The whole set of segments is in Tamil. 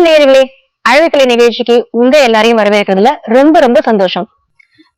நேயர்களே, அழகுக்கலை நிகழ்ச்சிக்கு உங்க எல்லாரையும் வரவேற்கிறதுல ரொம்ப ரொம்ப சந்தோஷம்.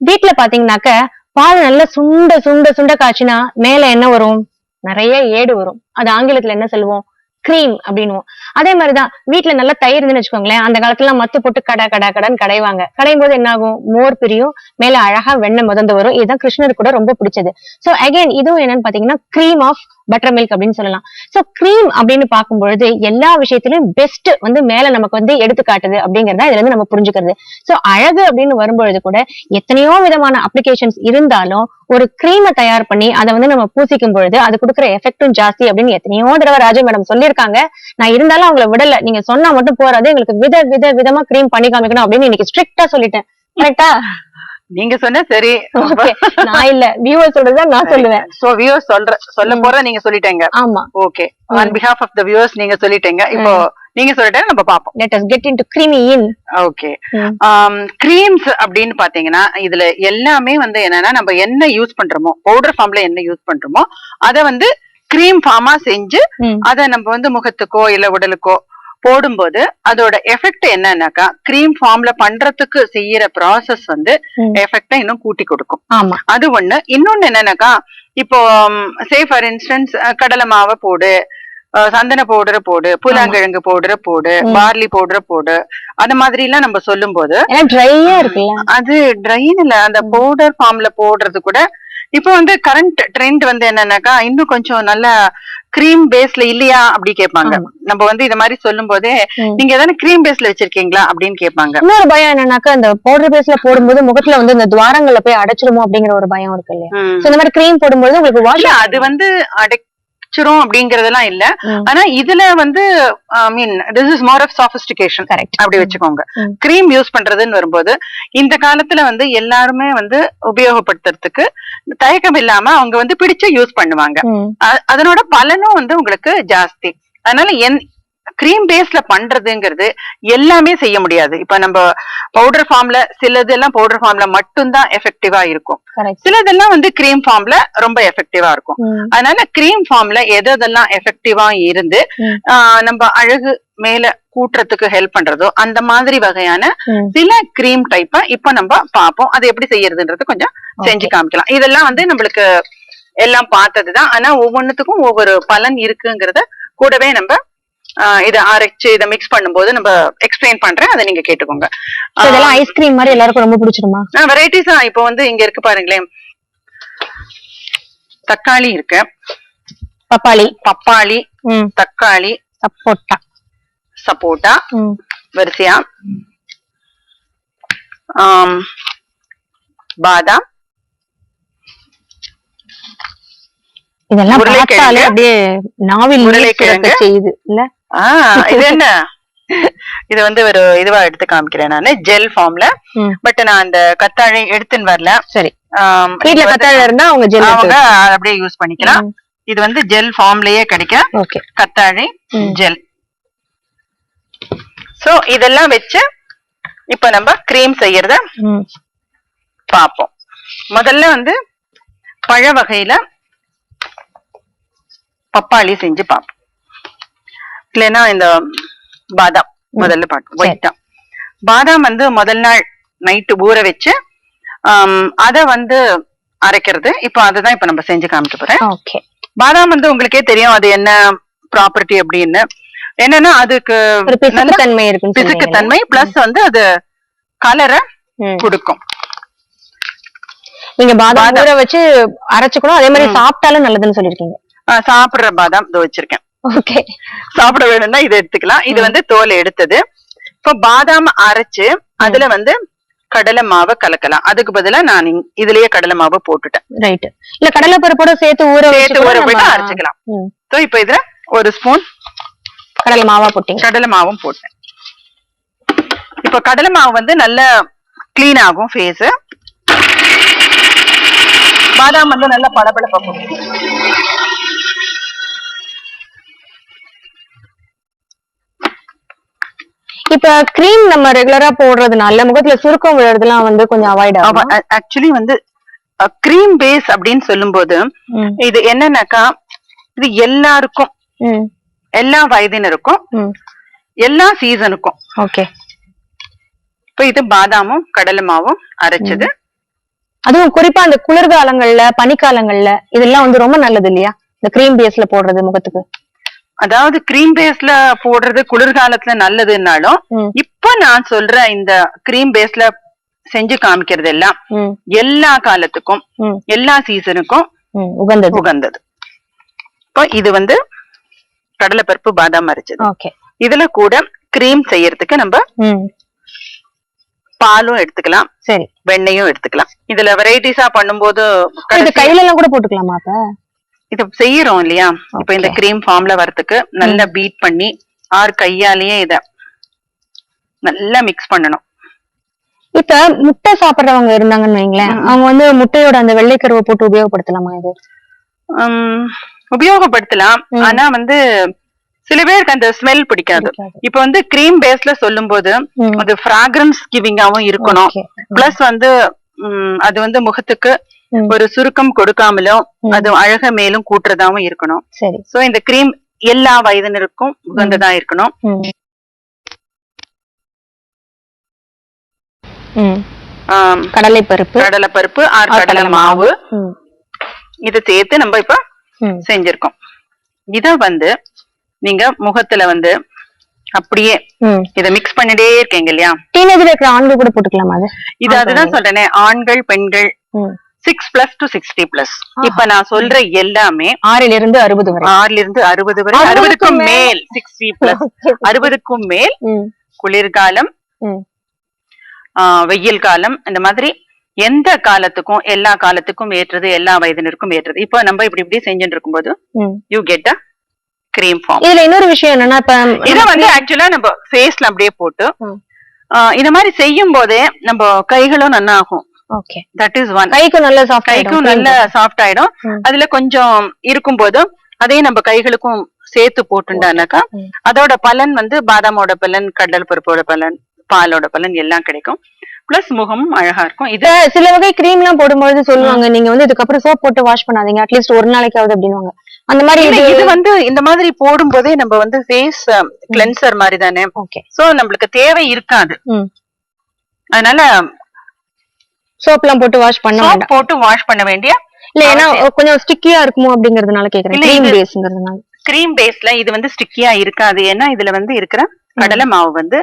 வீட்டுல பாத்தீங்கன்னாக்க பால் நல்லா சுண்ட சுண்ட சுண்ட காய்ச்சினா மேல என்ன வரும்? நிறைய ஏடு வரும். அது ஆங்கிலத்துல என்ன சொல்லுவோம்? கிரீம் அப்படின்னுவோம். அதே மாதிரிதான் வீட்டுல நல்லா தயிர் இருந்துன்னு வச்சுக்கோங்களேன். அந்த காலத்துல மத்து போட்டு கடைன்னு கடைவாங்க. கடையும் போது என்ன ஆகும்? மோர் பிரியும், மேல அழகா வெண்ணெய் முதந்து வரும். இதுதான் கிருஷ்ணருக்கு கூட ரொம்ப பிடிச்சது. சோ அகைன் இதுவும் என்னன்னு பாத்தீங்கன்னா கிரீம் ஆஃப் பட்டர் மில்க் அப்படின்னு சொல்லலாம். சோ கிரீம் அப்படின்னு பார்க்கும்பொழுது எல்லா விஷயத்திலும் பெஸ்ட் வந்து மேல நமக்கு வந்து எடுத்து காட்டுது அப்படிங்கறத இதுல இருந்து நம்ம புரிஞ்சுக்கிறது. சோ அழகு அப்படின்னு வரும்பொழுது கூட எத்தனையோ விதமான அப்ளிகேஷன்ஸ் இருந்தாலும் ஒரு கிரீமை தயார் பண்ணி அதை வந்து நம்ம பூசிக்கும் பொழுது அது கொடுக்குற எஃபெக்டும் ஜாஸ்தி அப்படின்னு எத்தனையோ தடவை ராஜா மேடம் சொல்லியிருக்காங்க. நான் இருந்தாலும் அவங்களை விடல. நீங்க சொன்னா மட்டும் போறாது, எங்களுக்கு விதமா கிரீம் பண்ணி காமிக்கணும் அப்படின்னு இன்னைக்கு ஸ்ட்ரிக்டா சொல்லிட்டேன். கரெக்டா? நீங்க சொன்ன சரி. நான் இல்ல, வியூவர் சொல்றதுதான் நான் சொல்லுவேன். சோ வியூவர்ஸ் சொல்ல போற நீங்க சொல்லிட்டீங்க. ஆமா, okay. On behalf of the viewers நீங்க சொல்லிட்டீங்க. இப்போ நீங்க சொல்லிட்டா நம்ம பாப்போம். Let us get into creamy in. Okay. Creams அப்படின்னு பாத்தீங்கன்னா இதுல எல்லாமே வந்து என்னன்னா நம்ம என்ன யூஸ் பண்றோமோ, பவுடர் ஃபார்ம்ல என்ன யூஸ் பண்றோமோ அத வந்து கிரீம் ஃபார்மா செஞ்சு அத நம்ம வந்து முகத்துக்கோ இல்ல உடலுக்கோ போடும்போது அதோட எஃபெக்ட் என்னன்னாக்கா கிரீம் ஃபார்ம்ல பண்றதுக்கு செய்யற ப்ராசஸ் வந்து எஃபெக்ட இன்னும் கூட்டி கொடுக்கும். ஆமா, அது ஒண்ணு. இன்னொன்னு என்னன்னாக்கா இப்போ சே ஃபார் இன்ஸ்டன்ஸ் கடலை மாவை போடு, சந்தன பவுடரை போடு, பூலாங்கிழங்கு பவுடரை போடு, பார்லி பவுடரை போடு, அந்த மாதிரி எல்லாம் நம்ம சொல்லும் போது ட்ரையா இருக்குல்ல, அது ட்ரைன்னு இல்ல, அந்த பவுடர் ஃபார்ம்ல போடுறது கூட இப்ப வந்து கரண்ட் ட்ரெண்ட் வந்து என்னன்னாக்கா இன்னும் கொஞ்சம் நல்ல கிரீம் பேஸ்ல இல்லையா அப்படி கேட்பாங்க. நம்ம வந்து இந்த மாதிரி சொல்லும் போதே நீங்க எதானே கிரீம் பேஸ்ல வச்சிருக்கீங்களா அப்படின்னு கேட்பாங்க. இன்னொரு பயம் என்னன்னாக்கா இந்த பவுடர் பேஸ்ல போடும்போது முகத்துல வந்து இந்த துவாரங்கள்ல போய் அடைச்சிருமோ அப்படிங்கிற ஒரு பயம் இருக்கு இல்லையா? இந்த மாதிரி கிரீம் போடும்போது உங்களுக்கு வாஷ் அது வந்து அப்படிங்கறதெல்லாம் இல்ல. ஆனா இதுல வந்து திஸ் இஸ் மோர் ஆஃப் சாபிஸ்டிகேஷன் அப்படி வச்சுக்கோங்க. கிரீம் யூஸ் பண்றதுன்னு வரும்போது இந்த காலத்துல வந்து எல்லாருமே வந்து உபயோகப்படுத்துறதுக்கு தயக்கம் இல்லாம அவங்க வந்து பிடிச்சு யூஸ் பண்ணுவாங்க. அதனோட பலனும் வந்து உங்களுக்கு ஜாஸ்தி. அதனால கிரீம் பேஸ்ல பண்றதுங்கிறது எல்லாமே செய்ய முடியாது. இப்ப நம்ம பவுடர் ஃபார்ம்ல சிலதெல்லாம் பவுடர் ஃபார்ம்ல மட்டும்தான் எஃபெக்டிவா இருக்கும், சிலதெல்லாம் வந்து கிரீம் ஃபார்ம்ல ரொம்ப எஃபெக்டிவா இருக்கும். அதனால கிரீம் ஃபார்ம்ல எதெல்லாம் எஃபெக்டிவா இருந்து நம்ம அழகு மேல கூட்டுறதுக்கு ஹெல்ப் பண்றதோ அந்த மாதிரி வகையான சில கிரீம் டைப்ப இப்ப நம்ம பார்ப்போம். அது எப்படி செய்யறதுன்றது கொஞ்சம் செஞ்சு காமிக்கலாம். இதெல்லாம் வந்து நம்மளுக்கு எல்லாம் பார்த்ததுதான். ஆனா ஒவ்வொன்னுத்துக்கும் ஒவ்வொரு பலன் இருக்குங்கிறத கூடவே நம்ம இத அரைச்சு இத மிக்ஸ் பண்ணும்போது நம்ம எக்ஸ்பிளைன் பண்றேன், அதை நீங்க கேட்டுக்கோங்க. இதெல்லாம் ஐஸ்கிரீம் மாதிரி எல்லாருக்கும் ரொம்ப பிடிச்சிருமா? வெரைட்டிஸா இப்போ வந்து இங்க இருக்கு பாருங்களேன். தக்காளி இருக்கு, பப்பாளி, தக்காளி, சப்போட்டா வரிசையா, பாதாம், இதெல்லாம் பார்த்தாலே அப்படியே நாவில் உருளைக்கிழங்கு செய்யுது இல்ல? இது என்ன, இது வந்து ஒரு இதுவா எடுத்து காமிக்கிறேன் நானு ஜெல் ஃபார்ம்ல. பட் நான் அந்த கத்தாழை எடுத்துன்னு வரல. சரி, வீட்ல கத்தாழை இருந்தா அவங்க ஜெல் அவங்க அப்படியே யூஸ் பண்ணிக்கலாம். இது வந்து ஜெல் ஃபார்ம்லயே கிடைக்கும் கத்தாழை ஜெல். சோ இதெல்லாம் வச்சு இப்ப நம்ம கிரீம் செய்யறத பாப்போம். முதல்ல வந்து பழ வகையில பப்பாளி செஞ்சு பார்ப்போம். இல்லைன்னா இந்த பாதாம் முதல்ல பார்ப்போம். ஒயிட்டா பாதாம் வந்து முதல் நாள் நைட்டு ஊற வச்சு அத வந்து அரைக்கிறது. இப்ப அதுதான் இப்ப நம்ம செஞ்சு காமிக்க போறேன். பாதாம் வந்து உங்களுக்கே தெரியும் அது என்ன ப்ராப்பர்ட்டி அப்படின்னு. என்னன்னா அதுக்கு பிசுக்கு தன்மை பிளஸ் வந்து அது கலரை கொடுக்கும். நீங்க பாதாம் ஊற வச்சு அரைச்சுக்கணும், அதே மாதிரி சாப்பிட்டாலும் நல்லதுன்னு சொல்லிருக்கீங்க. சாப்பிடுற பாதாம் இதோ வச்சிருக்கேன். சாப்பிட வேணும்னா இதை எடுத்துக்கலாம். இது வந்து தோல் எடுத்தது. இப்ப பாதாம் அரைச்சு அதுல வந்து கடலை மாவை கலக்கலாம். அதுக்கு பதிலா நான் இதுலயே கடலை மாவை போட்டுட்டேன். ரைட். இல்ல கடலை பருப்போட சேர்த்து ஊற போட்டு அரைச்சுக்கலாம். இப்ப இதுல ஒரு ஸ்பூன் கடலை மாவா போட்டீங்க. கடலை மாவும் போட்டேன். இப்ப கடலை மாவு வந்து நல்ல கிளீன் ஆகும் ஃபேஸ். பாதாம் வந்து நல்ல பளபளப்பா போட்டு இப்ப கிரீம் நம்ம ரெகுலரா போடுறதுனால முகத்துல சுருக்கம் விழுறதுலாம் வந்து கொஞ்சம் அவாய்ட் ஆகும். ஆக்சுவலி வந்து கிரீம் பேஸ் அப்படின்னு சொல்லும் போது இது என்னன்னாக்கா இது எல்லாருக்கும் எல்லா வயதினருக்கும் எல்லா சீசனுக்கும். ஓகே. இப்ப இது பாதாமும் கடலை மாவும் அரைச்சது. அதுவும் குறிப்பா அந்த குளிர்காலங்கள்ல பனிக்காலங்கள்ல இதெல்லாம் வந்து ரொம்ப நல்லது இல்லையா, இந்த கிரீம் பேஸ்ல போடுறது முகத்துக்கு? அதாவது கிரீம் பேஸ்ல போடுறது குளிர்காலத்துல நல்லதுன்னாலும் இப்ப நான் சொல்ற இந்த கிரீம் பேஸ்ல செஞ்சு காமிக்கிறது எல்லாம் எல்லா காலத்துக்கும் எல்லா சீசனுக்கும் உகந்தது. இப்போ இது வந்து கடலைப்பருப்பு பாதாம் அரைச்சது. இதுல கூட கிரீம் செய்யறதுக்கு நம்ம பாலும் எடுத்துக்கலாம், சரி, வெண்ணையும் எடுத்துக்கலாம். இதுல வெரைட்டிஸா பண்ணும்போது கையில எல்லாம் கூட போட்டுக்கலாமா? அப்ப இத செய்யறோம் இல்லையா, இப்ப இந்த கிரீம் ஃபார்ம்ல வரதுக்கு நல்லா பீட் பண்ணி கையாலேயே இத நல்லா மிக்ஸ் பண்ணணும். இப்ப முட்டை சாப்பிடுறவங்க இருந்தாங்கன்னு வைங்களேன், அவங்க வந்து முட்டையோட அந்த வெள்ளைக்கருவை போட்டு உபயோகப்படுத்தலாமா? இது உபயோகப்படுத்தலாம். ஆனா வந்து சில பேருக்கு அந்த ஸ்மெல் பிடிக்காது. இப்ப வந்து கிரீம் பேஸ்ல சொல்லும் போது அது ஃப்ராக்ரன்ஸ் கிவிங்காவும் இருக்கணும். பிளஸ் வந்து அது வந்து முகத்துக்கு ஒரு சுருக்கம் கொடுக்காமலும் அது அழக மேலும் கூட்டுறதாவும் இருக்கணும். சோ இந்த கிரீம் எல்லா வயதினருக்கும் உகந்ததா இருக்கணும். கடலைப்பருப்பு கடலை மாவு இத சேர்த்து நம்ம இப்ப செஞ்சிருக்கோம். இத வந்து நீங்க முகத்துல வந்து அப்படியே இத மிக்ஸ் பண்ணிட்டே இருக்கீங்க இல்லையா, டீனேஜ்ல இருக்கிற ஆண்கள் கூட போட்டுக்கலாமா? இது அதுதான் சொல்றேனே, ஆண்கள் பெண்கள் 6+ to 60+. இப்ப நான் சொல்ற எல்லாமே 6 இருந்து 60 வரை, 6 இருந்து 60 வரை, 60க்கும் மேல் 60+, 60க்கும் மேல் குளிர்காலம் வெயில் காலம் இந்த மாதிரி எந்த காலத்துக்கும் எல்லா காலத்துக்கும் ஏற்றது, எல்லா வயதினருக்கும் ஏற்றது. இப்ப நம்ம இப்படி செஞ்சுட்டு இருக்கும்போது you get a cream form. இதுல இன்னொரு விஷயம் என்னன்னா, இப்ப இத வந்து ஆக்சுவலா நம்ம ஃபேஸ்ல அப்படியே போட்டு இந்த மாதிரி செய்யும் போதே நம்ம கைகளும் நல்லா ஆகும். Okay, that is one. கைக்கும் நல்ல சாஃப்ட் ஆயிடும். அதுல கொஞ்சம் இருக்கும் போது அதையும் நம்ம கைகளுக்கும் சேர்த்து போட்டுட்டானாக்கா அதோட பலன் வந்து பாதாமோட பலன், கடல் பருப்போட பலன், பாலோட பலன் எல்லாம் கிடைக்கும். பிளஸ் முகமும் அழகா இருக்கும். இது சில வகை கிரீம் எல்லாம் போடும்போது சொல்லுவாங்க, நீங்க வந்து இதுக்கப்புறம் சோப் போட்டு வாஷ் பண்ணாதீங்க, அட்லீஸ்ட் ஒரு நாளைக்காவது அப்படின்னுவாங்க. அந்த மாதிரி இது வந்து இந்த மாதிரி போடும் போதே நம்ம வந்து ஃபேஸ் கிளென்சர் மாதிரி தானே. சோ நம்மளுக்கு தேவை இருக்காது. அதனால சோப் எல்லாம் போட்டு வாஷ் பண்ண வேண்டிய இல்ல, ஏன்னா கொஞ்சம் ஸ்டிக்கியா இருக்குமோ அப்படிங்கறதுனால கேக்குறேன். கிரீம் பேஸ்ங்கிறதுனால. கிரீம் பேஸ்ல இது வந்து ஸ்டிக்கியா இருக்காது. ஏன்னா இதுல வந்து இருக்கிற கடலை மாவு வந்து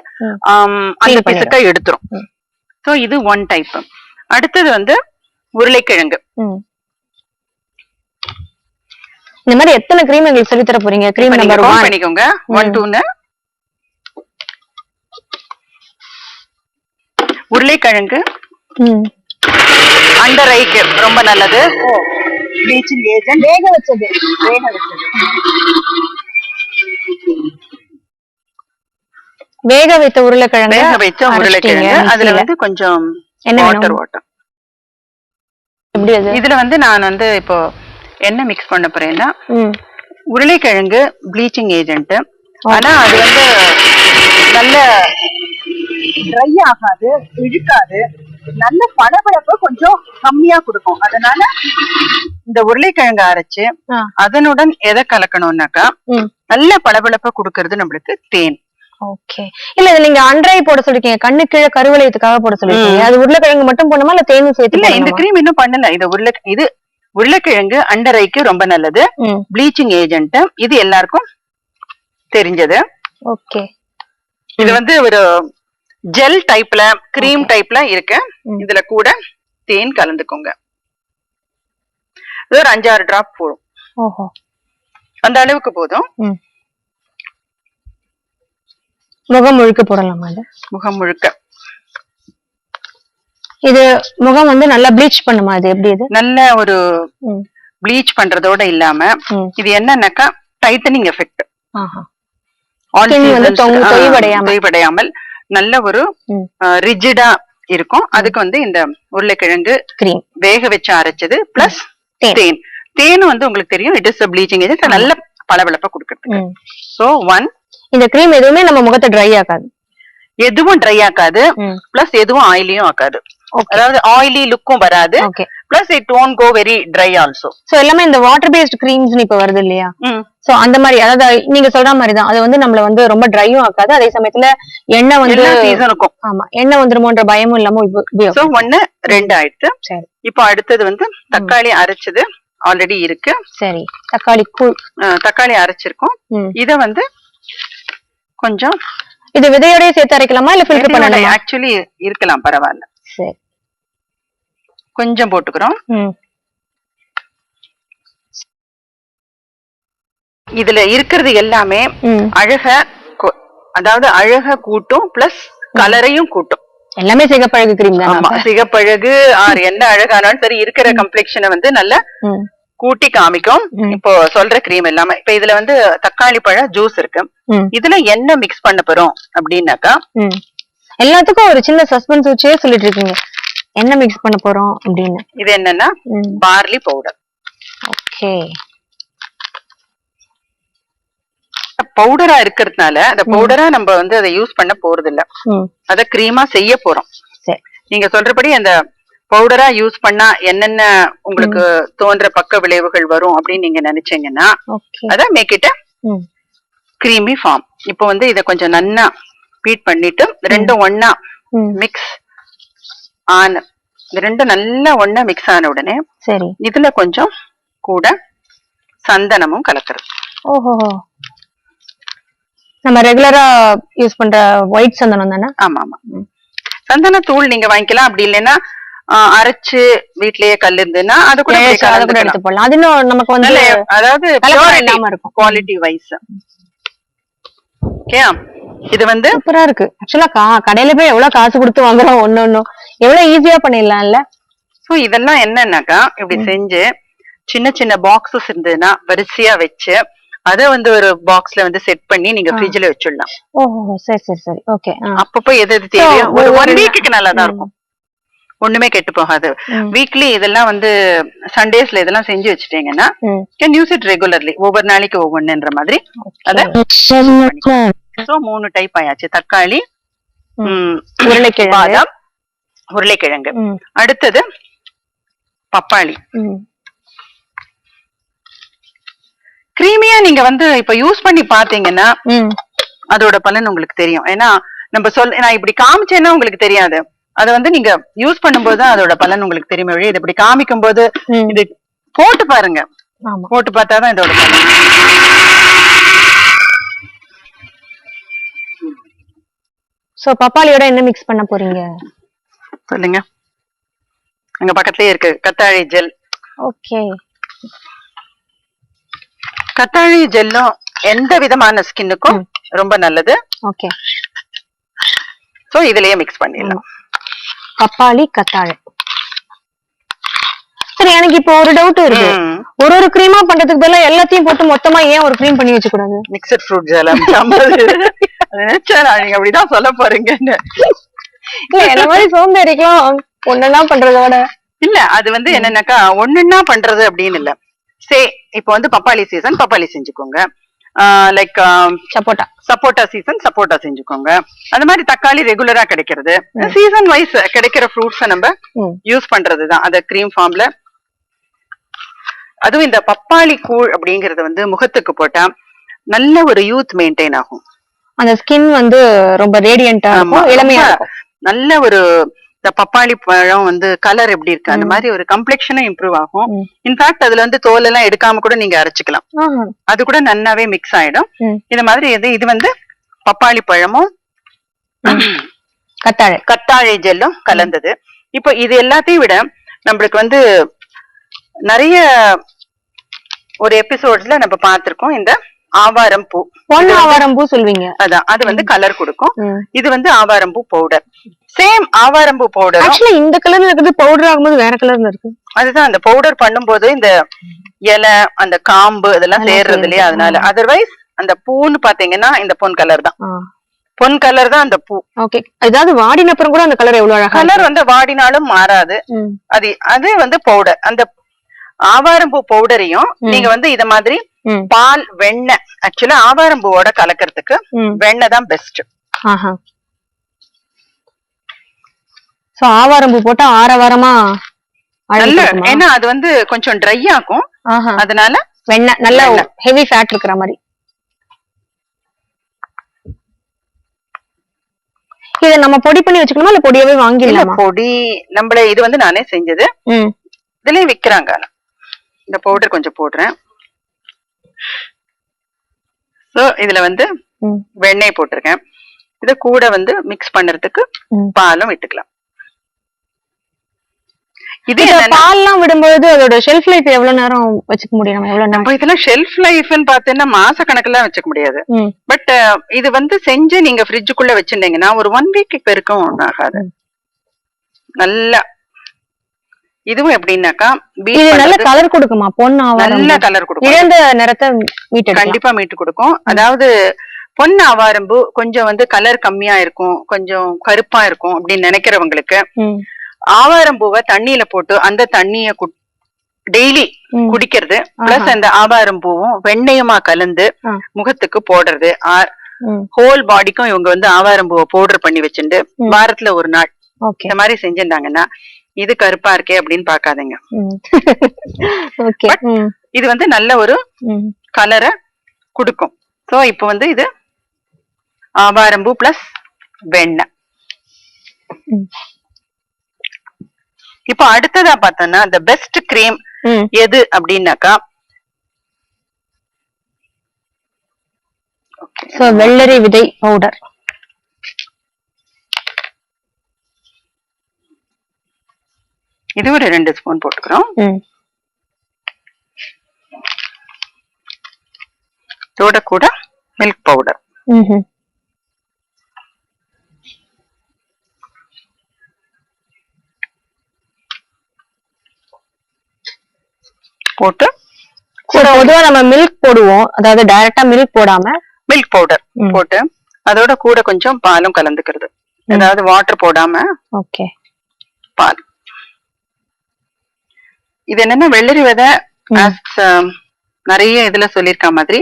அந்த பிசுக்க எடுத்துரும். சோ இது ஒன் டைப். அடுத்தது வந்து உருளைக்கிழங்கு. இந்த மாதிரி எத்தனை கிரீம் எங்களுக்கு சொல்லி தர போறீங்க? கிரீம் நம்பர் 1 பண்ணிக்கோங்க. 1 2 உருளைக்கிழங்கு அண்டர் ஐக்கு ரொம்ப நல்லது. Bleaching agent. வேக வச்சது வேக வைத்த உருளைக்கிழங்கு. அதுல வந்து கொஞ்சம் வாட்டர் இதுல வந்து நான் வந்து இப்போ என்ன மிக்ஸ் பண்ண போறேன்னா, உருளைக்கிழங்கு ப்ளீச்சிங் ஏஜென்ட். ஆனா அது வந்து நல்ல ட்ரை ஆகாது, இழுக்காது, நல்ல பளபளப்பு கொஞ்சம் கம்மியா கொடுக்கும். அதனால இந்த உருளைக்கிழங்கு அரைச்சு அதனுடன் எதை கலக்கணும்னாக்கா நல்ல பளபளப்பை கொடுக்கறது நம்மளுக்கு தேன். ஓகே. இல்ல இது நீங்க அன்றை போட சொல்லிருக்கீங்க, கண்ணு கீழே கருவளையத்துக்காக போட சொல்லிருக்கீங்க. அது உருளைக்கிழங்கு மட்டும் போடணுமா இல்ல தேனும் சேர்த்து? இல்ல, இந்த கிரீம் இன்னும் பண்ணல. இது உருளைக்கிழங்கு அண்டர் ஐக்கு ரொம்ப நல்லது, ப்ளீச்சிங் ஏஜென்ட். இது எல்லாருக்கும் தெரிஞ்சது. ஓகே. இது வந்து ஒரு ஜெல் டைப்ல கிரீம் டைப்ல இருக்கு. இதுல கூட தேன் கலந்துக்கோங்க. இது ஒரு 5-6 டிராப் போடும். ஓஹோ, அந்த அளவுக்கு போதும். முகம் முழுக்க போடலாமா? முகம் முழுக்க. இது முகம் வந்து நல்லா ப்ளீச் பண்ணுமா? அது எப்படி? இது நல்ல ஒரு ப்ளீச் பண்றதோட இல்லாம இது என்னன்னாக்கா டைட்டனிங் எஃபெக்ட். தொய்வடையாமல் நல்ல ஒரு ரிஜிடா இருக்கும். அதுக்கு வந்து இந்த உருளைக்கிழங்கு கிரீம் வேக வச்சு அரைச்சது பிளஸ் தேன் வந்து உங்களுக்கு தெரியும், இட் இஸ் ப்ளீச்சிங் ஏஜென்ட். நல்ல பளபளப்பா கொடுக்கறதுக்கு. சோ இந்த கிரீம் எதுவுமே நம்ம முகத்தை ட்ரை ஆக்காது, எதுவும் ட்ரை ஆக்காது, பிளஸ் எதுவும் ஆயிலியும் ஆக்காது. அதாவது ஆயிலி லுக்கும் வராது, plus it won't go very dry also. So எல்லாமே இந்த வாட்டர் பேஸ்ட் கிரீம்ஸ் இப்ப வருது இல்லையா? சோ அந்த மாதிரி அதாவது நீங்க சொல்ற மாதிரி தான். அது வந்து நம்மள வந்து ரொம்ப ட்ரையும் ஆக்காது. அதே சமயத்துல எண்ணெய் வந்து சீசனுக்கும் ஆமா எண்ணெய் வந்துருமோன்ற பயமும் இல்லாம சோ 1 2 ஆயிடுச்சு. சரி இப்போ அடுத்தது வந்து தக்காளி அரைச்சது ஆல்ரெடி இருக்கு. சரி தக்காளி கூழ் தக்காளி அரைச்சிருக்கோம். இத வந்து கொஞ்சம் இது விதையோடய சேர்த்து அரைக்கலாமா இல்ல ஃபில்டர் பண்ணலாமா? ஆக்சுவலி இருக்கலாம் பரவாயில்ல. சரி கொஞ்சம் போட்டுக்கிறோம். இதுல இருக்கிறது எல்லாமே அதாவது அழக கூட்டும் பிளஸ் கலரையும் கூட்டும். எல்லாமே சிகப்பழகு கிரீம் தான். ஆமா சிகப்பழகு என்ன அழகானாலும் சரி இருக்கிற கம்ப்ளெக்ஷனை வந்து நல்ல கூட்டி காமிக்கும். இப்போ சொல்ற கிரீம் எல்லாமே இப்ப இதுல வந்து தக்காளி பழ ஜூஸ் இருக்கு. இதுல என்ன மிக்ஸ் பண்ண போறோம் அப்படின்னாக்கா எல்லாத்துக்கும் ஒரு சின்ன சஸ்பென்ஸ் வச்சே சொல்லிட்டு இருக்கீங்க என்ன மிக்ஸ் பண்ண போறோம் அப்படின்னு. இது என்னன்னா பார்லி பவுடர். ஓகே பவுடரா இருக்கிறதுனால அந்த பவுடரா நம்ம வந்து அதை யூஸ் பண்ண போறது இல்ல. அத கிரீமா செய்ய போறோம். நீங்க சொல்றபடி அந்த பவுடரா யூஸ் பண்ணா என்னென்ன உங்களுக்கு தோன்ற பக்க விளைவுகள் வரும் அப்படின்னு நீங்க நினைச்சீங்கன்னா அத மேக் இட் கிரீமி ஃபார்ம். இப்போ வந்து இத கொஞ்சம் நன்னா பீட் பண்ணிட்டு ரெண்டும் ஒன்னா மிக்ஸ் ஆன ரெண்டும் நல்லா ஒன்னா மிக்ஸ் ஆன உடனே சரி இதுல கொஞ்சம் கூட சந்தனமும் கலக்கிறது. ஓஹோ நம்ம ரெகுலரா யூஸ் பண்ற ஒயிட் சந்தனம் தானே? ஆமா ஆமா சந்தன தூள் நீங்க வாங்கிக்கலாம். அப்படி இல்லைன்னா அரைச்சு வீட்லயே கல் இருந்துன்னா அது கூட எடுத்து போடலாம். அது இன்னும் நமக்கு வந்து அதாவது குவாலிட்டி வைஸ். ஓகே இது வந்து சூப்பரா இருக்கு. ஆக்சுவலா கடையில போய் எவ்வளவு காசு கொடுத்து வாங்குறோம் ஒன்னொன்னும் எவ்வளவு ஈஸியா பண்ணிடலாம்ல. சோ இதெல்லாம் என்னன்னாக்கா இப்படி செஞ்சு சின்ன சின்ன பாக்ஸஸ் இருந்ததுன்னா வரிசையா வச்சு அத வந்து ஒரு பாக்ஸ்ல வந்து செட் பண்ணி நீங்க ஃப்ரிட்ஜ்ல வச்சிடலாம். ஓஹோ சரி சரி சரி ஓகே. அப்பப்போ எது எது தேவையோ ஒரு 1 வீக்குக்கு நல்லா தான் இருக்கும். ஒண்ணுமே கெட்டு போகாது. வீக்லி இதெல்லாம் வந்து சண்டேஸ்ல இதெல்லாம் செஞ்சு வச்சுட்டீங்கன்னா கேன் யூஸ் இட் ரெகுலர்லி. ஒவ்வொரு நாளைக்கு ஒவ்வொன்னுன்ற மாதிரி அத. சோ 3 டைப் ஆயாச்சு. தக்காளி, உருளைக்கிழங்கு, உருளைக்கிழங்கு. அடுத்தது பப்பாளி. கிரீமியா நீங்க வந்து இப்ப யூஸ் பண்ணி பாத்தீங்கன்னா அதோட பலன் உங்களுக்கு தெரியும். ஏன்னா நம்ம நான் இப்படி காமிச்சேன்னா உங்களுக்கு தெரியாது. அத வந்து நீங்க யூஸ் பண்ணும்போது அதோட பலன் உங்களுக்கு தெரியுமே வழி. இது இப்படி காமிக்கும் போது இது போட்டு பாருங்க. போட்டு பார்த்தாதான் இதோட பலன். சோ பப்பாளியோட என்ன மிக்ஸ் பண்ண போறீங்க சொல்லுங்க. அங்க பக்கத்துலயே இருக்கு கத்தாழி ஜெல். ஓகே கத்தாழி ஜெல்லும் எந்த விதமான ஸ்கின்னுக்கும் ரொம்ப நல்லது. ஓகே சோ இதுலயே மிக்ஸ் பண்ணிடலாம். பப்பாளி கத்தாழை. சரி எனக்கு இப்போ ஒரு டவுட் இருக்கு. ஒரு கிரீமா பண்றதுக்கு பதிலா எல்லாத்தையும் போட்டு மொத்தமா ஏன் ஒரு கிரீம் பண்ணி வச்சு கூடாது? மிக்சட் ஃப்ரூட் ஜெலம் நீங்க அப்படிதான் சொல்ல போறீங்க. இல்ல என்ன மாதிரி சோம்பேறிக்கலாம் ஒண்ணுன்னா பண்றதோட இல்ல அது வந்து என்னன்னாக்கா ஒண்ணுன்னா பண்றது அப்படின்னு இல்ல. இப்ப வந்து பப்பாளி சீசன் பப்பாளி செஞ்சுக்கோங்க. லைக் சப்போட்டா சீசன் சப்போட்டா செஞ்சுக்கோங்க. அந்த மாதிரி தக்காளி ரெகுலரா கிடைக்கிறது. சீசன் வைஸ் கிடைக்கிற ஃப்ரூட்ஸ் நம்ம யூஸ் பண்றதுதான் அத கிரீம் ஃபார்ம்ல. அதுவும் இந்த பப்பாளி கூழ் அப்படிங்கறது வந்து முகத்துக்கு போட்டா நல்ல ஒரு யூத் மெயின்டைன் ஆகும். அந்த ஸ்கின் வந்து ரொம்ப ரேடியன்ட்டா இருக்கும், இளமையா இருக்கும். நல்ல ஒரு இந்த பப்பாளி பழம் வந்து கலர் எப்படி இருக்கு அந்த மாதிரி ஒரு கம்ப்ளெக்ஷனும் இம்ப்ரூவ் ஆகும். இன்ஃபேக்ட் அதுல வந்து தோல் எல்லாம் எடுக்காம கூட நீங்க அரைச்சுக்கலாம். அது கூட நன்னாவே மிக்ஸ் ஆயிடும். இந்த மாதிரி இது வந்து பப்பாளி பழமும் கத்தாழை ஜெல்லும் கலந்தது. இப்போ இது எல்லாத்தையும் விட நம்மளுக்கு வந்து நிறைய ஒரு எபிசோட்ஸ்ல நம்ம பார்த்திருக்கோம் இந்த ஆவாரம் பூ. ஆவாரம் பூ சொல்வீங்க. அதான் அது வந்து கலர் கொடுக்கும். இது வந்து ஆவாரம் பூ பவுடர். சேம் ஆவாரம் பூ பவுடர் ஆக்சுவலி இந்த கலர்ல இருக்குது, பவுடர் ஆகும்போது வேற கலர்ல இருக்கு. அதுதான் அந்த பவுடர் பண்ணும்போது இந்த இலை அந்த காம்பு இதெல்லாம் சேர்றது இல்லையா, அதனால. அதர்வைஸ் அந்த பூன்னு பாத்தீங்கன்னா இந்த பொன் கலர் தான். பொன் கலர் தான் அந்த பூ. ஓகே. அதாவது வாடின அப்புறம் கூட அந்த கலர் எவ்வளவு அழகா கலர் வந்து வாடினாலும் மாறாது. அது வந்து பவுடர். அந்த ஆவாரம்பூ பவுடரையும் நீங்க வந்து இத மாதிரி பால் வெண்ணெய், ஆக்சுவலா ஆவாரம்பூவோட கலக்கிறதுக்கு வெண்ணெய் தான் பெஸ்ட். ஆவாரம்பூ போட்டா ஆரவாரமா நல்ல, ஏன்னா அது வந்து கொஞ்சம் ட்ரை ஆகும், அதனால வெண்ணெய் நல்ல ஹெவி ஃபேட் இருக்கிற மாதிரி. இத நம்ம பொடி பண்ணி வச்சுக்கணுமா இல்ல பொடியாவே வாங்கிடலாமா? பொடி நம்மள இது வந்து நானே செஞ்சது, இதுலயும் விக்கிறாங்க. இந்த பவுடர் கொஞ்சம் போடுறேன். சோ இதுல வந்து வெண்ணெய் போட்டிருக்கேன். இத கூட வந்து மிக்ஸ் பண்றதுக்கு பாலும் விட்டுக்கலாம். இது பால்லாம் விடும்போது அதோட ஷெல்ஃப் லைஃப் எவ்வளவு நேரம் வச்சுக்க முடியும்? நம்ம இதெல்லாம் ஷெல்ஃப் லைஃப்னு பாத்தீங்கன்னா மாச கணக்குல வச்சுக்க முடியாது. பட் இது வந்து செஞ்சு நீங்க ஃப்ரிட்ஜுக்குள்ள வச்சிருந்தீங்கன்னா ஒரு 1 வீக் பெருக்கும் ஒன்னும் ஆகாது. நல்லா இதுவும் எப்படின்னாக்கா நல்ல கலர் கொடுக்குமா? பொண்ணு நல்ல கலர் கொடுக்கும், இழந்த நிறத்தை கண்டிப்பா மீட்டு கொடுக்கும். அதாவது பொன் ஆவாரம்பூ கொஞ்சம் வந்து கலர் கம்மியா இருக்கும், கொஞ்சம் கருப்பா இருக்கும் அப்படின்னு நினைக்கிறவங்களுக்கு ஆவாரம்பூவை தண்ணியில போட்டு அந்த தண்ணிய டெய்லி குடிக்கிறது, பிளஸ் அந்த ஆவாரம்பூவும் வெண்ணெயுமா கலந்து முகத்துக்கு போடுறது, ஹோல் பாடிக்கும் இவங்க வந்து ஆவாரம்பூவை பவுடர் பண்ணி வச்சுட்டு வாரத்துல ஒரு நாள் இந்த மாதிரி செஞ்சிருந்தாங்கன்னா இது கருப்பா இருக்கே அப்படின்னு பாக்காதீங்க. இது வந்து நல்ல ஒரு கலரை கொடுக்கும். சோ இப்ப வந்து இது ஆவாரம்பூ பிளஸ் வெண்ணெய். இப்ப அடுத்ததா பார்த்தோம்னா இந்த பெஸ்ட் கிரீம் எது அப்படின்னாக்கா வெள்ளரி விதை பவுடர். இது ஒரு 2 ஸ்பூன் போட்டுக்கிறோம். இதோட கூட மில்க் பவுடர் போட்டு, பொதுவா நம்ம மில்க் போடுவோம், அதாவது டைரக்டா மில்க் போடாம மில்க் பவுடர் போட்டு அதோட கூட கொஞ்சம் பாலும் கலந்துக்கிறது, அதாவது வாட்டர் போடாம பால். இது என்னன்னா வெள்ளரி விதை நிறைய இதுல சொல்லிருக்க மாதிரி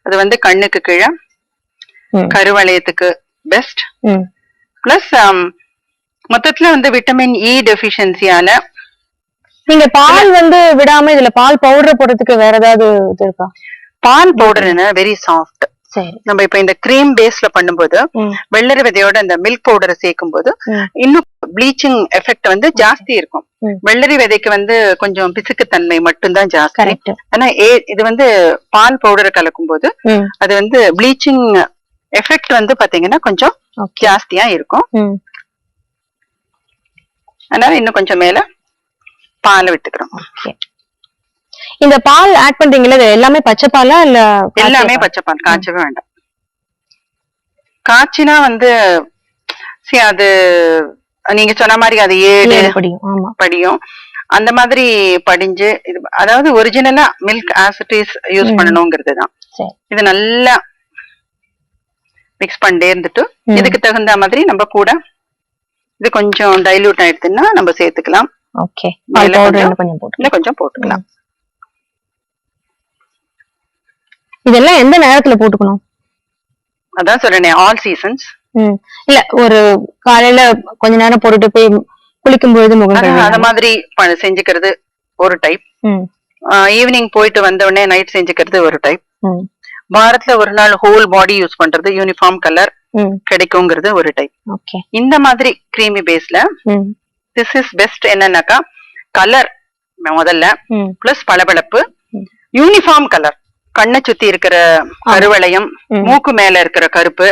அது வந்து கண்ணுக்கு கீழே கருவளையத்துக்கு பெஸ்ட், பிளஸ் மொத்தத்துல வந்து விட்டமின் இ டெபிஷியன்சியால. நீங்க பால் வந்து விடாம இதுல பால் பவுடர் போடுறதுக்கு வேற ஏதாவது இது இருக்கா? பால் பவுடர் என்ன வெரி சாஃப்ட். நம்ம இப்ப இந்த கிரீம் பேஸ்ல பண்ணும்போது வெள்ளரி விதையோட இந்த மில்க் பவுடரை சேர்க்கும் போது இன்னும் ப்ளீச்சிங் எஃபெக்ட் வந்து ஜாஸ்தி இருக்கும். வெள்ளரி விதைக்கு வந்து கொஞ்சம் பிசுக்குத்தன்மை மட்டும்தான் ஜாஸ்தி. ஆனா இது வந்து பால் பவுடரை கலக்கும் போது அது வந்து ப்ளீச்சிங் எஃபெக்ட் வந்து பாத்தீங்கன்னா கொஞ்சம் ஜாஸ்தியா இருக்கும். அதனால இன்னும் கொஞ்சம் மேல பால் விட்டுக்கிறோம். இந்த பால் ஆட் பண்றீங்களா, எல்லாமே பச்சை பாலா இல்ல? எல்லாமே பச்சை பால், காய்ச்சவே வேண்டாம். காய்ச்சினா வந்து அது நீங்க சொன்ன மாதிரி அது 7 படியும், அந்த மாதிரி படிஞ்சு இது, அதாவது ஒரிஜினலா மில்க் ஆசிட்டிஸ் யூஸ் பண்ணணுங்கிறது தான். இது நல்லா மிக்ஸ் பண்ணிட்டே இருந்துட்டு இதுக்கு தகுந்த மாதிரி நம்ம கூட இது கொஞ்சம் டைல்யூட் ஆயிடுதுன்னா நம்ம சேர்த்துக்கலாம். கொஞ்சம் போட்டுக்கலாம். இதெல்லாம் எந்த நேரத்துல போட்டுக்கணும்? அதான் சொல்றேனே, ஆல் சீசன்ஸ். இல்ல ஒரு காலையில கொஞ்ச நேரம் போட்டுட்டு போய் குளிக்கும் பொழுது முகம் அந்த மாதிரி செஞ்சுக்கிறது ஒரு டைப், ஈவினிங் போயிட்டு வந்த உடனே நைட் செஞ்சுக்கிறது ஒரு டைப், வாரத்துல ஒரு நாள் ஹோல் பாடி யூஸ் பண்றது யூனிஃபார்ம் கலர் கிடைக்குங்கிறது ஒரு டைப். இந்த மாதிரி கிரீமி பேஸ்ல திஸ் இஸ் பெஸ்ட். என்னன்னாக்கா கலர் முதல்ல, பிளஸ் பளபளப்பு, யூனிஃபார்ம் கலர், கண்ணை சுத்தி இருக்கிற கருவளையம், மூக்கு மேல இருக்கிற கருப்பு,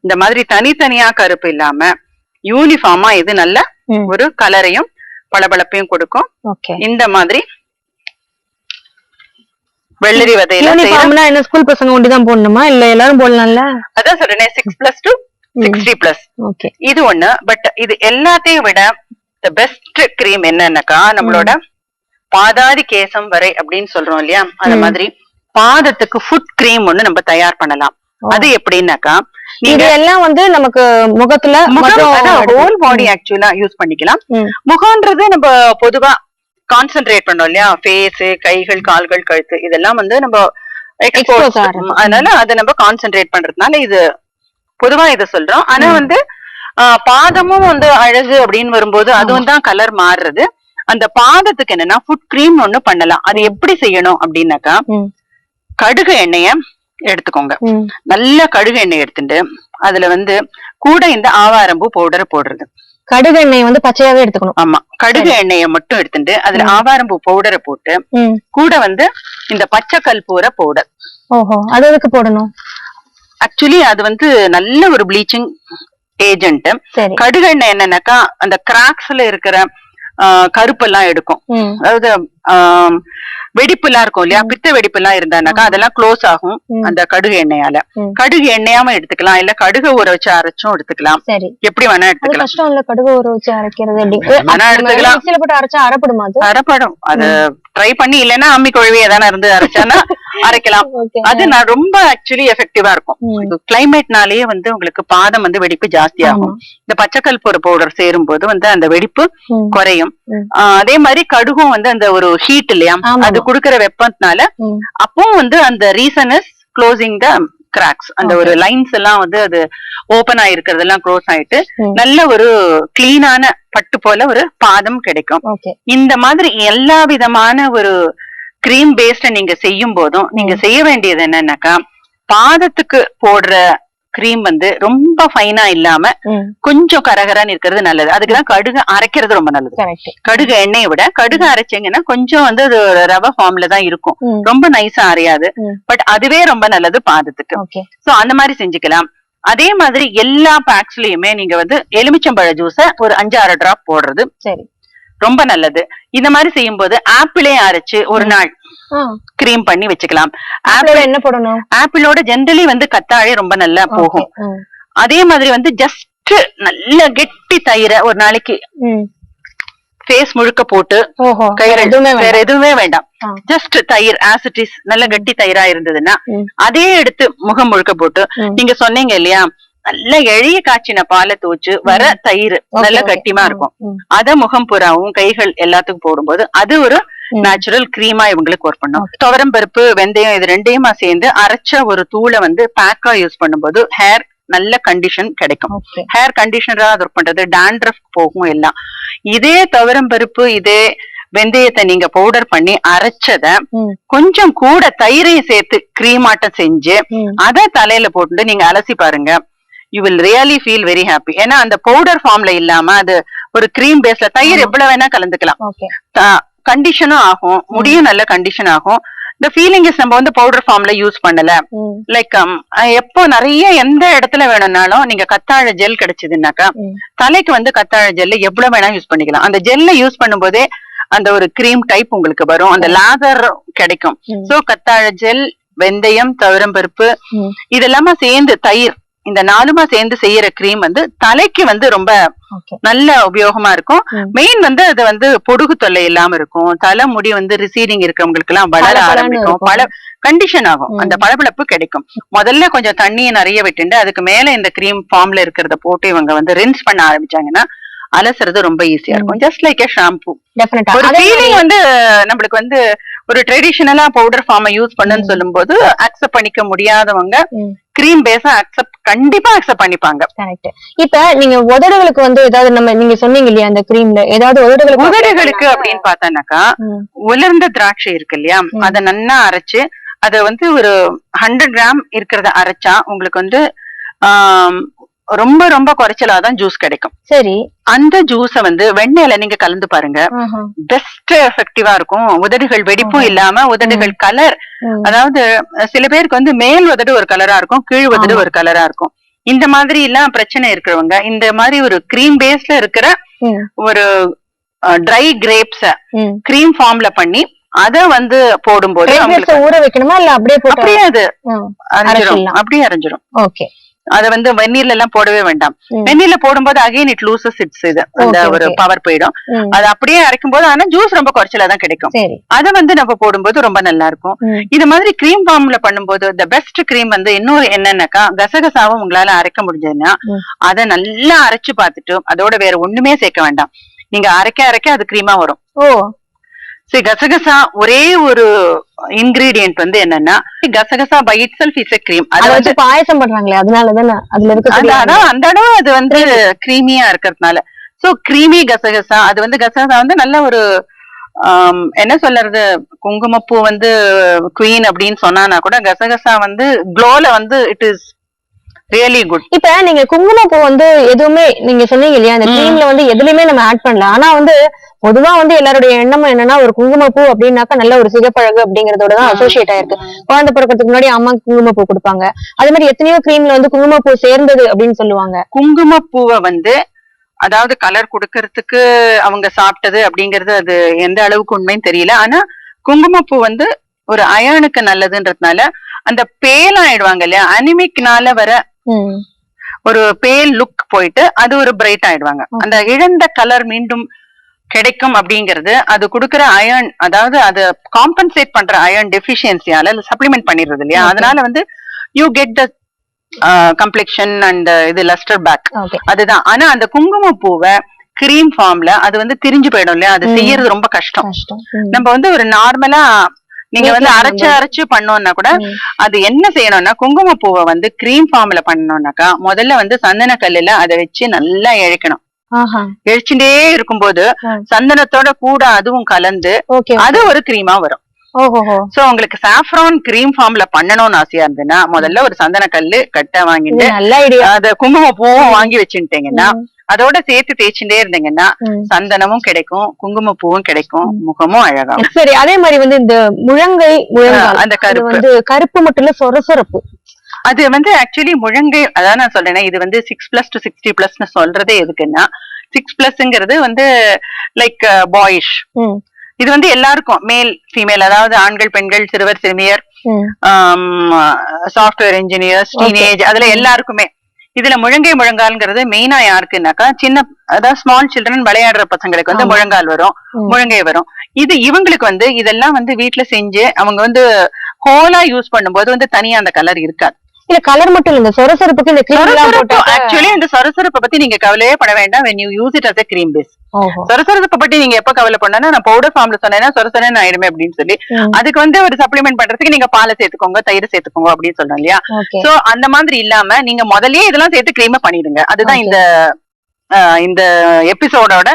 இந்த மாதிரி தனித்தனியா கருப்பு இல்லாம யூனிஃபார்மா இது நல்ல ஒரு கலரையும் பளபளப்பையும் கொடுக்கும். இந்த மாதிரி வெள்ளரி விதையில ஸ்கூல் பசங்க ஒண்டிதான் போடணுமா இல்ல எல்லாரும் போடலாம்ல? அதான் சொல்றேன் 6+ to 60+. இது ஒண்ணு. பட் இது எல்லாத்தையும் விட பெஸ்ட் கிரீம் என்னன்னாக்கா நம்மளோட பாதாதி கேசம் வரை அப்படின்னு சொல்றோம் இல்லையா, அந்த மாதிரி பாதத்துக்கு ஃபுட் கிரீம் ஒண்ணு நம்ம தயார் பண்ணலாம். அது எப்படின்னாக்கா இது எல்லாம் வந்து நமக்கு முகத்துல ஹோல் பாடி ஆக்சுவலா யூஸ் பண்ணிக்கலாம். முகம்ன்றது நம்ம பொதுவா கான்சென்ட்ரேட் பண்ணோம் இல்லையா, ஃபேஸ், கைகள், கால்கள், கழுத்து, இதெல்லாம் வந்து நம்ம எக்ஸ்போஸ், அதனால அதை நம்ம கான்சென்ட்ரேட் பண்றதுனால இது பொதுவா இதை சொல்றோம். ஆனா வந்து பாதமும் வந்து அழகு அப்படின்னு வரும்போது அதுவும் தான் கலர் மாறுறது. அந்த பாதத்துக்கு என்னன்னா ஃபுட் கிரீம் ஒண்ணு பண்ணலாம். அது எப்படி செய்யணும் அப்படின்னாக்கா, கடுகு எண்ணெய எடுத்துக்கோங்க. நல்ல கடுகு எண்ணெய் எடுத்துட்டு அதுல வந்து கூட இந்த ஆவாரம்பூ பவுடரை போடுறது. கடுகு எண்ணெய் வந்து பச்சையாவே எடுத்துக்கணும். ஆமா, கடுகு எண்ணெயை மட்டும் எடுத்துட்டு அதுல ஆவாரம்பூ பவுடரை போட்டு கூட வந்து இந்த பச்சை கற்பூர பவுடர். ஓஹோ, அது எதுக்கு போடணும்? ஆக்சுவலி அது வந்து நல்ல ஒரு ப்ளீச்சிங் ஏஜென்ட். கடுகு எண்ணெய் என்னன்னாக்கா அந்த கிராக்ஸ்ல இருக்கிற கருப்பு எல்லாம் எடுக்கும். அதாவது வெடிப்பு எல்லாம் இருக்கும் இல்லையா, பித்த வெடிப்பு எல்லாம் இருந்தானாக்கா அதெல்லாம் க்ளோஸ் ஆகும் அந்த கடுகு எண்ணெயால. கடுகு எண்ணெயாம எடுத்துக்கலாம், இல்ல கடுகு ஊற வச்சு அரைச்சும் எடுத்துக்கலாம். எப்படி வேணா எடுத்துக்கலாம். கஷ்டம் இல்ல கடுகு ஊற வச்சு அரைக்கிறது. எடுத்துக்கலாம். போட்டு அரைச்சா அரப்படுமா? அரப்படும். அது ட்ரை பண்ணி இல்லைன்னா அம்மி கொழுவியே தானே இருந்து அரைச்சானா அரைக்கலாம். அது நான் ரொம்ப ஆக்சுவலி எஃபெக்டிவா இருக்கும். கிளைமேட்னாலேயே வந்து உங்களுக்கு பாதம் வந்து வெடிப்பு ஜாஸ்தி ஆகும். இந்த பச்சைக்கற்பூர பவுடர் சேரும் போது வந்து அந்த வெடிப்பு குறையும். அதே மாதிரி கடுகும் வந்து அந்த ஒரு ஹீட் இல்லையா, அது குடுக்கிற வெப்பத்தினால அப்பவும் வந்து அந்த reason is closing the cracks. அந்த ஒரு லைன்ஸ் எல்லாம் வந்து அது ஓபன் ஆயிருக்கிறதெல்லாம் க்ளோஸ் ஆயிட்டு நல்ல ஒரு கிளீனான பட்டு போல ஒரு பாதம் கிடைக்கும். இந்த மாதிரி எல்லா விதமான ஒரு கிரீம் பேஸ்ட நீங்க செய்யும் போதும் நீங்க செய்ய வேண்டியது என்னன்னாக்கா, பாதத்துக்கு போடுற கிரீம் வந்து ரொம்ப ஃபைனா இல்லாம கொஞ்சம் கரகரான்னு இருக்கிறது நல்லது. அதுக்குதான் கடுகு அரைக்கிறது ரொம்ப நல்லது. கடுகு எண்ணெயை விட கடுகு அரைச்சிங்கன்னா கொஞ்சம் வந்து அது ரவ ஃபார்ம்ல தான் இருக்கும், ரொம்ப நைஸா அரையாது. பட் அதுவே ரொம்ப நல்லது பாதத்துக்கு. சோ அந்த மாதிரி செஞ்சுக்கலாம். அதே மாதிரி எல்லா பேக்ஸ்லயுமே நீங்க வந்து எலுமிச்சம்பழ ஜூஸ ஒரு 5-6 டிராப் போடுறது ரொம்ப நல்லது. இந்த மாதிரி செய்யும் போது ஆப்பிளே அரைச்சு ஒரு நாள் கிரீம் பண்ணி வச்சுக்கலாம். ஆப்பிள் என்ன போடணும்? ஆப்பிளோட ஜெனரலி வந்து கத்தாழை ரொம்ப நல்லா போகும். அதே மாதிரி வந்து ஜஸ்ட் நல்ல கெட்டி தயிரை ஒரு நாளைக்கு ஃபேஸ் முழுக்க போட்டு, வேற எதுவுமே வேண்டாம், ஜஸ்ட் தயிர் ஆஸ் இட் இஸ் நல்ல கெட்டி தயிரா இருந்ததுன்னா அதே எடுத்து முகம் முழுக்க போட்டு, நீங்க சொன்னீங்க இல்லையா நல்ல எளிய காய்ச்சின பாலை தூச்சு வர தயிர் நல்ல கட்டிமா இருக்கும், அத முகம் புறாவும் கைகள் எல்லாத்துக்கும் போடும்போது அது ஒரு நேச்சுரல் கிரீமா இவங்களுக்கு ஒர்க் பண்ணும். துவரம் பருப்பு வெந்தயம் இது ரெண்டையுமா சேர்ந்து அரைச்ச ஒரு தூளை வந்து பேக்கா யூஸ் பண்ணும்போது ஹேர் நல்ல கண்டிஷன் கிடைக்கும். ஹேர் கண்டிஷனரா ஒர்க் பண்றது, டாண்ட்ரஃப் போகும் எல்லாம். இதே துவரம் பருப்பு இதே வெந்தயத்தை நீங்க பவுடர் பண்ணி அரைச்சத கொஞ்சம் கூட தயிரையும் சேர்த்து கிரீமாட்டம் செஞ்சு அத தலையில போட்டு நீங்க அலசி பாருங்க. You will really feel very happy. ஏன்னா அந்த பவுடர் ஃபார்ம்ல இல்லாம அது ஒரு கிரீம் பேஸ்ல தயிர் எவ்வளவு வேணா கலந்துக்கலாம். கண்டிஷனும் ஆகும், முடியும் நல்ல கண்டிஷன் ஆகும். இந்த ஃபீலிங் இஸ் நம்ம வந்து பவுடர் ஃபார்ம்ல யூஸ் பண்ணல. லைக் எப்போ நிறைய எந்த இடத்துல வேணும்னாலும் நீங்க கத்தாழை ஜெல் கிடைச்சதுன்னாக்கா தலைக்கு வந்து கத்தாழை ஜெல் எவ்வளவு வேணா யூஸ் பண்ணிக்கலாம். அந்த ஜெல்ல யூஸ் பண்ணும் போதே அந்த ஒரு கிரீம் டைப் உங்களுக்கு வரும், அந்த லாதர் கிடைக்கும். சோ கத்தாழை ஜெல், வெந்தயம், துவரம் பருப்பு இதெல்லாம சேர்ந்து தயிர், இந்த 4மா சேர்ந்து செய்யற கிரீம் வந்து தலைக்கு வந்து ரொம்ப நல்ல உபயோகமா இருக்கும். மெயின் வந்து அது வந்து பொடுகு தொல்லை இல்லாம இருக்கும். தலை முடி வந்து ரிசீடிங் இருக்கிறவங்களுக்கு எல்லாம் வளர ஆரம்பிக்கும், பல கண்டிஷன் ஆகும், அந்த பளபளப்பு கிடைக்கும். முதல்ல கொஞ்சம் தண்ணியை நிறைய விட்டுண்டு அதுக்கு மேல இந்த கிரீம் ஃபார்ம்ல இருக்கிறத போட்டு இவங்க வந்து ரின்ஸ் பண்ண ஆரம்பிச்சாங்கன்னா அலசுறது ரொம்ப ஈஸியா இருக்கும். ஜஸ்ட் லைக் ஏ ஷாம்பு. ஒரு ஃபீலிங் வந்து நம்மளுக்கு வந்து ஒரு ட்ரெடிஷனலா பவுடர் ஃபார்மை யூஸ் பண்ணுன்னு சொல்லும் போது அக்செப்ட் பண்ணிக்க முடியாதவங்க கிரீம் பேஸா கண்டிப்பா அக்செப்ட் பண்ணிப்பாங்க. இப்ப நீங்க உதடுகளுக்கு வந்து ஏதாவது நம்ம நீங்க சொன்னீங்க இல்லையா அந்த கிரீம்ல ஏதாவது உதடுகளுக்கு அப்படின்னு பார்த்தானாக்கா உலர்ந்த திராட்சை இருக்கு இல்லையா, அதை நல்லா அரைச்சு அத வந்து ஒரு 100 கிராம் இருக்கிறத அரைச்சா உங்களுக்கு வந்து ரொம்ப ரொம்ப குறைச்சலாதான் ஜூஸ் கிடைக்கும். சரி, அந்த ஜூஸ வந்து வெண்ணெயில நீங்க கலந்து பாருங்க, பெஸ்ட் எஃபெக்டிவா இருக்கும். உதடுகள் வெடிப்பும் இல்லாம உதடுகள் கலர், அதாவது சில பேருக்கு வந்து மேல் உதடு ஒரு கலரா இருக்கும், கீழ் உதடு ஒரு கலரா இருக்கும். இந்த மாதிரி எல்லாம் பிரச்சனை இருக்கிறவங்க இந்த மாதிரி ஒரு கிரீம் பேஸ்ல இருக்கிற ஒரு ட்ரை கிரேப்ஸ கிரீம் ஃபார்ம்ல பண்ணி அத வந்து போடும்போது ஊற வைக்கணுமா இல்ல அப்படியே அது அரைஞ்சிரும், அப்படியே அரைஞ்சிரும். ஓகே, அத வந்து வெந்நீர்ல எல்லாம் போடவே வேண்டாம். வெந்நீர்ல போடும்போது அகைன் இட் லூசஸ் இட்ஸ் இது அந்த ஒரு பவர் போயிடும். அது அப்படியே அரைக்கும் போது ஆனா ஜூஸ் ரொம்ப குறைச்சலா தான் கிடைக்கும். அத வந்து நம்ம போடும்போது ரொம்ப நல்லா இருக்கும். இது மாதிரி கிரீம் ஃபார்ம்ல பண்ணும்போது தி பெஸ்ட் கிரீம் வந்து இன்னொரு என்னன்னாக்கா கசகசாவும் உங்களால அரைக்க முடிஞ்சதுன்னா அத நல்லா அரைச்சு பார்த்துட்டு அதோட வேற ஒண்ணுமே சேர்க்க வேண்டாம். நீங்க அரைக்க அரைக்க அது கிரீமா வரும். கசகசா ஒரே ஒரு இன்கிரீடியன்ட் வந்து என்னன்னா கசகசா by itself is a cream. அத வந்து பாயசம் பண்றாங்களே அதனாலதான் அதுல இருக்கு, அந்த அளவு அது வந்து கிரீமியா இருக்கிறதுனால. சோ கிரீமி கசகசா, அது வந்து கசகசா வந்து நல்ல ஒரு என்ன சொல்றது, குங்குமப்பூ வந்து குவீன் அப்படின்னு சொன்னானா கூட கசகசா வந்து க்ளோல வந்து இட் இஸ் ரியலி குட். இப்ப நீங்க குங்குமப்பூ வந்து எதுவுமே நீங்க சொன்னீங்க இல்லையா, அந்த கிரீம்ல வந்து எதுலயுமே நம்ம ஆட் பண்ணல. ஆனா வந்து பொதுவா வந்து எல்லாருடைய எண்ணம் என்னன்னா, ஒரு குங்குமப்பூ அப்படின்னாக்கா நல்ல ஒரு சிகப்பழகு அப்படிங்கறதோட தான் அசோசியேட் ஆயிருக்கு. குழந்தை பிறக்கிறதுக்கு முன்னாடி அம்மா குங்குமப்பூ கொடுப்பாங்க. அதே மாதிரி எத்தனையோ கிரீம்ல வந்து குங்குமப்பூ சேர்ந்தது அப்படின்னு சொல்லுவாங்க. குங்குமப்பூவை வந்து அதாவது கலர் கொடுக்கறதுக்கு அவங்க சாப்பிட்டது அப்படிங்கறது அது எந்த அளவுக்கு உண்மைன்னு தெரியல. ஆனா குங்குமப்பூ வந்து ஒரு அயனுக்கு நல்லதுன்றதுனால அந்த பேல் ஆயிடுவாங்க இல்லையா, அனிமிக்னால வர ஒரு பேல் லுக் போயிட்டு அது ஒரு பிரைட் ஆயிடுவாங்க. அந்த இழந்த கலர் மீண்டும் கிடைக்கும் அப்படிங்கிறது அது கொடுக்கிற அயன், அதாவது அது காம்பன்சேட் பண்ற அயன் டெபிஷியன்சியால சப்ளிமெண்ட் பண்ணிடுறது இல்லையா, அதனால வந்து you get the complexion and இது லஸ்டர் பேக், அதுதான். ஆனா அந்த குங்குமப்பூவை கிரீம் ஃபார்ம்ல அது வந்து திரிஞ்சு போயிடும் இல்லையா, அது செய்யறது ரொம்ப கஷ்டம். நம்ம வந்து ஒரு நார்மலா நீங்க வந்து அரைச்சு பண்ணோம்னா கூட அது என்ன செய்யணும்னா, குங்குமப்பூவை வந்து கிரீம் ஃபார்ம்ல பண்ணணும்னாக்கா முதல்ல வந்து சந்தன கல்லுல அதை வச்சு நல்லா இழைக்கணும். எழிச்சுட்டே இருக்கும்போது சந்தனத்தோட கூட அதுவும் கலந்து அது ஒரு கிரீமா வரும். சோ உங்களுக்கு சாஃப்ரான் கிரீம் ஃபார்ம்ல பண்ணணும்னு ஆசையா இருந்ததுன்னா முதல்ல ஒரு சந்தன கல்லு கட்டை வாங்கிட்டு அத குங்குமப்பூவும் வாங்கி வச்சுட்டீங்கன்னா அதோட சேர்த்து தேய்ச்சுட்டே இருந்தீங்கன்னா சந்தனமும் கிடைக்கும், குங்குமப்பூவும் கிடைக்கும், முகமும் அழகாகும். சரி, அதே மாதிரி வந்து இந்த முழங்கை அந்த கருப்பு மட்டும் இல்ல, சொரசொரப்பு, அது வந்து ஆக்சுவலி முழங்கை, அதான் நான் சொல்றேன், இது வந்து 6+ to 60+ சொல்றதே எதுக்குன்னா, 6+ வந்து லைக் பாயிஷ். இது வந்து எல்லாருக்கும் மேல் ஃபீமேல், அதாவது ஆண்கள் பெண்கள் சிறுவர் சிறுமியர் சாஃப்ட்வேர் இன்ஜினியர்ஸ் டீனேஜ் அதுல எல்லாருக்குமே. இதுல முழங்கை முழங்கால்ங்கிறது மெயினா யாருக்குன்னாக்கா சின்ன, அதாவது ஸ்மால் சில்ட்ரன் விளையாடுற பசங்களுக்கு வந்து முழங்கால் வரும், முழங்கை வரும். இது இவங்களுக்கு வந்து இதெல்லாம் வந்து வீட்டுல செஞ்சு அவங்க வந்து ஹோலா யூஸ் பண்ணும்போது வந்து தனியா அந்த கலர் இருக்காது. இல்ல கலர் மட்டும் இல்ல, சொரசொரப்புக்கு இந்த சொரசொரப்பு ஆக்சுவலி இந்த சொரசொரப்பை பத்தி நீங்க கவலையே பட வேண்டாம். when you use it as a cream base. சொரசொரப்பை பத்தி நீங்க எப்ப கவலை பண்ணா, நான் பவுடர் ஃபார்ம்ல சொன்னேன்னா சொரசொரன்னு ஆயிடுமே அப்படின்னு சொல்லி, அதுக்கு வந்து ஒரு சப்ளிமெண்ட் பண்றதுக்கு நீங்க பாலை சேர்த்துக்கோங்க, தயிர் சேர்த்துக்கோங்க அப்படின்னு சொல்றோம் இல்லையா. சோ அந்த மாதிரி இல்லாம நீங்க முதல்லயே இதெல்லாம் சேர்த்து கிரீமை பண்ணிடுங்க. அதுதான் இந்த எபிசோடோட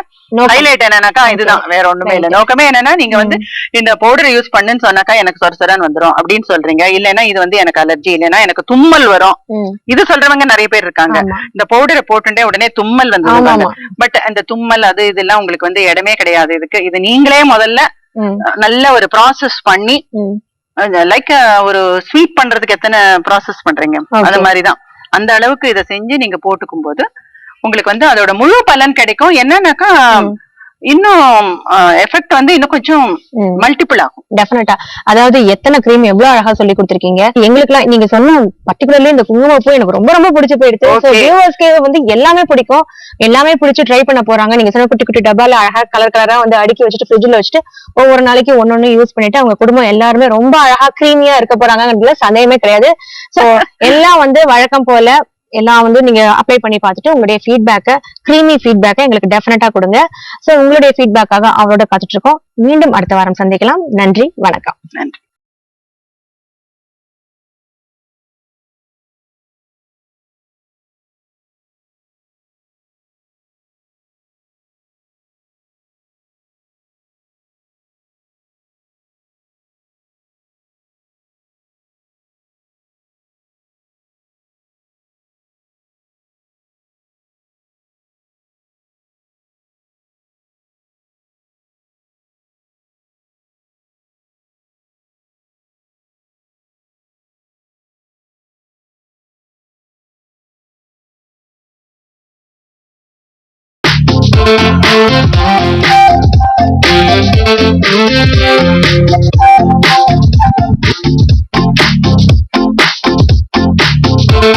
ஹைலைட் என்னன்னாக்கா இதுதான், வேற ஒண்ணுமே இல்ல. நோக்கமே என்னன்னா, நீங்க வந்து இந்த பவுடரை யூஸ் பண்ணுன்னு சொன்னாக்கா எனக்கு சொரசொரன்னு வந்துரும் அப்படின்னு சொல்றீங்க, இல்லன்னா இது வந்து எனக்கு அலர்ஜி, இல்லன்னா எனக்கு தும்மல் வரும், இது சொல்றவங்க நிறைய பேர் இருக்காங்க. இந்த பவுடரை போட்டுட்டே உடனே தும்மல் வந்து, பட் அந்த தும்மல் அது இதெல்லாம் உங்களுக்கு வந்து இடமே கிடையாது இதுக்கு. இது நீங்களே முதல்ல நல்ல ஒரு ப்ராசஸ் பண்ணி, லைக் ஒரு ஸ்வீட் பண்றதுக்கு எத்தனை ப்ராசஸ் பண்றீங்க அந்த மாதிரிதான், அந்த அளவுக்கு இதை செஞ்சு நீங்க போட்டுக்கும் போது உங்களுக்கு வந்து அதோட முழு பலன் கிடைக்கும். என்னன்னாக்கா இன்னும் எஃபெக்ட் வந்து இன்னும் கொஞ்சம் மல்டிபிள் ஆகும். டெஃபினட்டா. அதாவது எத்தனை கிரீம் எவ்வளவு அழகா சொல்லி கொடுத்திருக்கீங்க. எங்களுக்கு எல்லாம் நீங்க சொன்ன பர்டிகுலர்லி இந்த குங்குமப்பூ எனக்கு ரொம்ப ரொம்ப பிடிச்சு போயிடுச்சு. வியூவர்ஸ்க்கு வந்து எல்லாமே பிடிக்கும், எல்லாமே பிடிச்சு ட்ரை பண்ண போறாங்க. நீங்க சொன்ன குட்டி குட்டி டப்பால அழகா கலர் கலரா வந்து அடுக்கி வச்சுட்டு ஃப்ரிட்ஜ்ல வச்சுட்டு ஒவ்வொரு நாளைக்கு ஒன்னொன்னு யூஸ் பண்ணிட்டு அவங்க குடும்பம் எல்லாருமே ரொம்ப அழகா கிரீமியா இருக்க போறாங்கன்றதுல சந்தேகமே கிடையாது. சோ எல்லாம் வந்து வழக்கம் போல எல்லாம் வந்து நீங்க அப்ளை பண்ணி பார்த்துட்டு உங்களுடைய ஃபீட்பேக்கை, கிரீமி ஃபீட்பேக்கை எங்களுக்கு டெஃபினட்டா கொடுங்க. சோ உங்களுடைய ஃபீட்பேக்காக அவரோட காத்துட்டு இருக்கோம். மீண்டும் அடுத்த வாரம் சந்திக்கலாம். நன்றி, வணக்கம். நன்றி.